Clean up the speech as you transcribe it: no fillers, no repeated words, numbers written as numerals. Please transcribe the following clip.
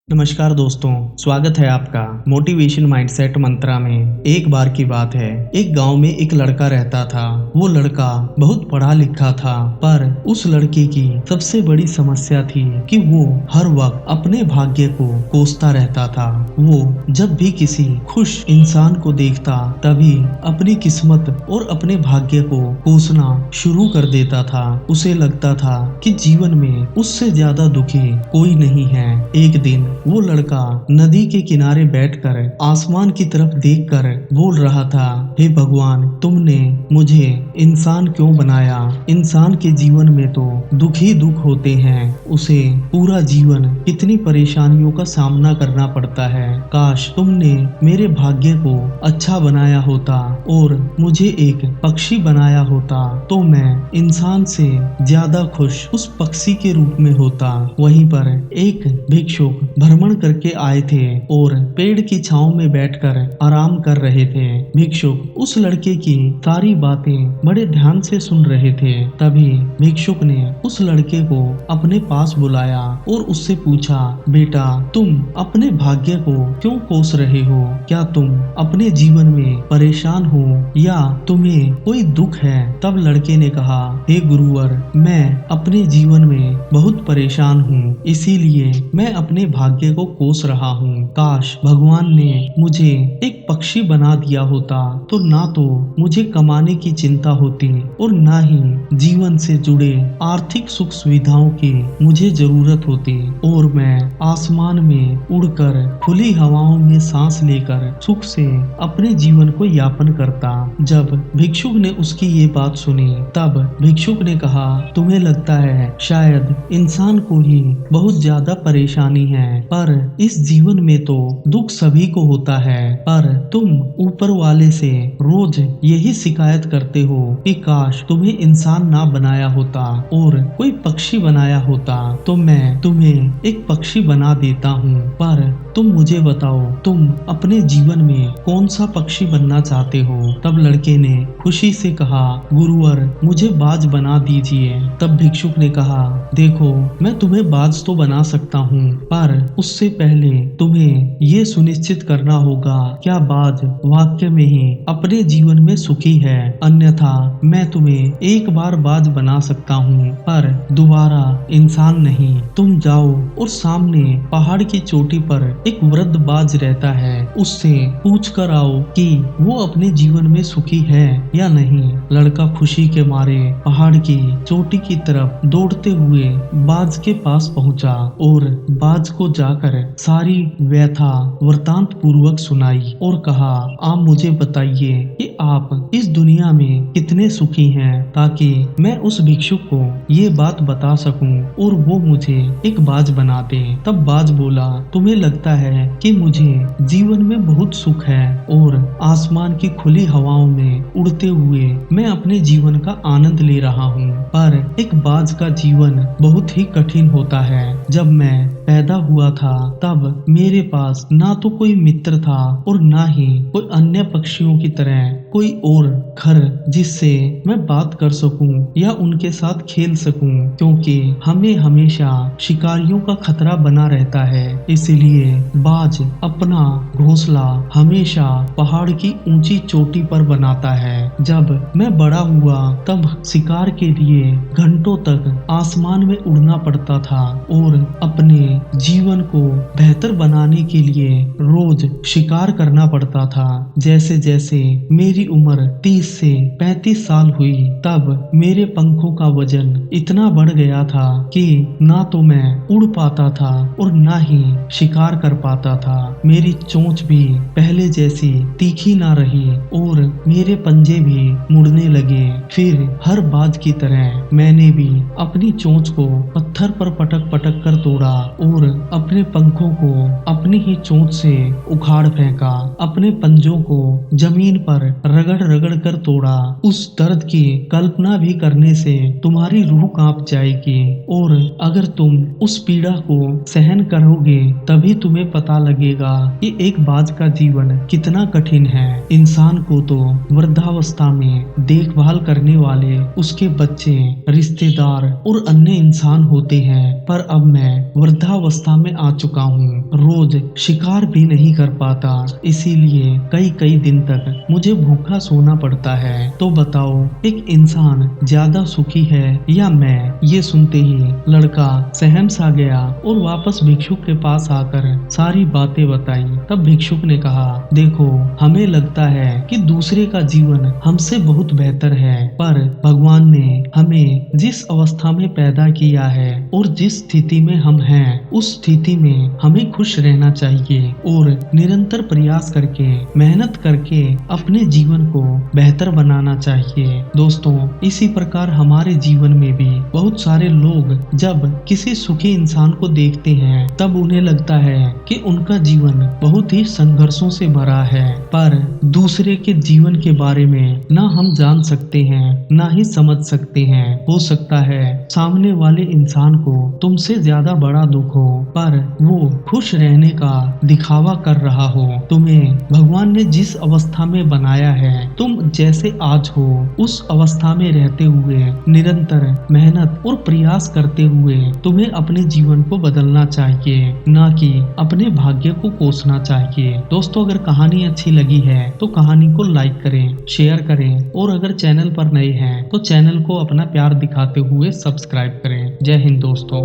नमस्कार दोस्तों, स्वागत है आपका मोटिवेशन माइंडसेट मंत्रा में। एक बार की बात है, एक गांव में एक लड़का रहता था। वो लड़का बहुत पढ़ा लिखा था, पर उस लड़के की सबसे बड़ी समस्या थी कि वो हर वक्त अपने भाग्य को कोसता रहता था। वो जब भी किसी खुश इंसान को देखता, तभी अपनी किस्मत और अपने भाग्य को कोसना शुरू कर देता था। उसे लगता था कि जीवन में उससे ज्यादा दुखी कोई नहीं है। एक दिन वो लड़का नदी के किनारे बैठकर आसमान की तरफ देखकर बोल रहा था, हे भगवान, तुमने मुझे इंसान क्यों बनाया? इंसान के जीवन में तो दुख ही दुख होते हैं। उसे पूरा जीवन कितनी परेशानियों का सामना करना पड़ता है। काश तुमने मेरे भाग्य को अच्छा बनाया होता और मुझे एक पक्षी बनाया होता, तो मैं इंसान से ज्यादा खुश उस पक्षी के रूप में होता। वहीं पर एक भिक्षुक भ्रमण करके आए थे और पेड़ की छांव में बैठकर आराम कर रहे थे। भिक्षुक उस लड़के की सारी बातें बड़े ध्यान से सुन रहे थे। तभी भिक्षुक ने उस लड़के को अपने पास बुलाया और उससे पूछा, बेटा, तुम अपने भाग्य को क्यों कोस रहे हो? क्या तुम अपने जीवन में परेशान हो या तुम्हें कोई दुख है? तब लड़के ने कहा, हे गुरुवर, मैं अपने जीवन में बहुत परेशान हूँ, इसीलिए मैं अपने भाग्य को कोस रहा हूँ। काश भगवान ने मुझे एक पक्षी बना दिया होता, तो ना तो मुझे कमाने की चिंता होती और ना ही जीवन से जुड़े आर्थिक सुख सुविधाओं की मुझे जरूरत होती, और मैं आसमान में उड़कर खुली हवाओं में सांस लेकर सुख से अपने जीवन को यापन करता। जब भिक्षुक ने उसकी ये बात सुनी, तब भिक्षुक ने कहा, तुम्हें लगता है शायद इंसान को ही बहुत ज्यादा परेशानी है, पर इस जीवन में तो दुख सभी को होता है। पर तुम ऊपर वाले से रोज यही शिकायत करते हो कि काश तुम्हें इंसान ना बनाया होता और कोई पक्षी बनाया होता, तो मैं तुम्हें एक पक्षी बना देता हूँ। पर तुम मुझे बताओ, तुम अपने जीवन में कौन सा पक्षी बनना चाहते हो? तब लड़के ने खुशी से कहा, गुरुवर, मुझे बाज बना दीजिए। तब भिक्षुक ने कहा, देखो, मैं तुम्हें बाज तो बना सकता हूँ, पर उससे पहले तुम्हें ये सुनिश्चित करना होगा क्या बाज वाकई में ही अपने जीवन में सुखी है। अन्यथा मैं तुम्हें एक बार बाज बना सकता हूँ, पर दोबारा इंसान नहीं। तुम जाओ और सामने पहाड़ की चोटी पर एक वृद्ध बाज रहता है, उससे पूछ कर आओ कि वो अपने जीवन में सुखी है या नहीं। लड़का खुशी के मारे पहाड़ की चोटी की तरफ दौड़ते हुए बाज के पास पहुंचा और बाज को जाकर सारी व्यथा वृतांत पूर्वक सुनाई और कहा, आप मुझे बताइए कि आप इस दुनिया में कितने सुखी हैं, ताकि मैं उस भिक्षुक को ये बात बता सकूं और वो मुझे एक बाज बना दे। तब बाज बोला, तुम्हें लगता है कि मुझे जीवन में बहुत सुख है और आसमान की खुली हवाओं में उड़ते हुए मैं अपने जीवन का आनंद ले रहा हूँ, पर एक बाज का जीवन बहुत ही कठिन होता है। जब मैं पैदा हुआ था, तब मेरे पास ना तो कोई मित्र था और ना ही कोई अन्य पक्षियों की तरह कोई और घर जिससे मैं बात कर सकूं या उनके साथ खेल सकूं, क्योंकि हमें हमेशा शिकारियों का खतरा बना रहता है। इसलिए बाज अपना घोंसला हमेशा पहाड़ की ऊंची चोटी पर बनाता है। जब मैं बड़ा हुआ, तब शिकार के लिए घंटों तक आसमान में उड़ना पड़ता था और अपने जीवन को बेहतर बनाने के लिए रोज शिकार करना पड़ता था। जैसे जैसे मेरी उम्र 30 से 35 साल हुई, तब मेरे पंखों का वजन इतना बढ़ गया था कि ना तो मैं उड़ पाता था और ना ही शिकार कर पाता था। मेरी चोंच भी पहले जैसी तीखी ना रही और मेरे पंजे भी मुड़ने लगे। फिर हर बाज की तरह मैंने भी अपनी चोंच को पत्थर पर पटक पटक कर तोड़ा और अपने पंखों को अपनी ही चोंच से उखाड़ फेंका। अपने पंजों को जमीन पर रगड़ रगड़ कर तोड़ा, उस दर्द की कल्पना भी करने से तुम्हारी रूह कांप जाएगी। और अगर तुम उस पीड़ा को सहन करोगे तभी तुम्हें पता लगेगा कि एक बाज का जीवन कितना कठिन है। इंसान को तो वृद्धावस्था में देखभाल करने वाले उसके बच्चे, रिश्तेदार और अन्य इंसान होते हैं, पर अब मैं वृद्धावस्था में आ चुका हूँ। रोज शिकार भी नहीं कर पाता, इसीलिए कई कई दिन तक मुझे भूखा सोना पड़ता है। तो बताओ, एक इंसान ज्यादा सुखी है या मैं? ये सुनते ही लड़का सहम सा गया और वापस भिक्षुक के पास आकर सारी बातें बताई। तब भिक्षुक ने कहा, देखो, हमें लगता है कि दूसरे का जीवन हमसे बहुत बेहतर है, पर भगवान ने हमें जिस अवस्था में पैदा किया है और जिस स्थिति में हम हैं, उस स्थिति में हमें खुश रहना चाहिए और निरंतर प्रयास करके, मेहनत करके अपने जीवन को बेहतर बनाना चाहिए। दोस्तों, इसी प्रकार हमारे जीवन में भी बहुत सारे लोग जब किसी सुखी इंसान को देखते हैं तब उन्हें लगता है कि उनका जीवन बहुत ही संघर्षों से भरा है, पर दूसरे के जीवन के बारे में ना हम जान सकते हैं ना ही समझ सकते हैं। हो सकता है सामने वाले इंसान को तुमसे ज्यादा बड़ा दुख हो, पर वो खुश रहने का दिखावा कर रहा हो। तुम्हें भगवान ने जिस अवस्था में बनाया है, तुम जैसे आज हो उस अवस्था में रहते हुए निरंतर मेहनत और प्रयास करते हुए तुम्हें अपने जीवन को बदलना चाहिए, ना कि अपने भाग्य को कोसना चाहिए। दोस्तों, अगर कहानी अच्छी लगी है तो कहानी को लाइक करें, शेयर करें और अगर चैनल पर नए हैं तो चैनल को अपना प्यार दिखाते हुए सब्सक्राइब करें। जय हिंद दोस्तों।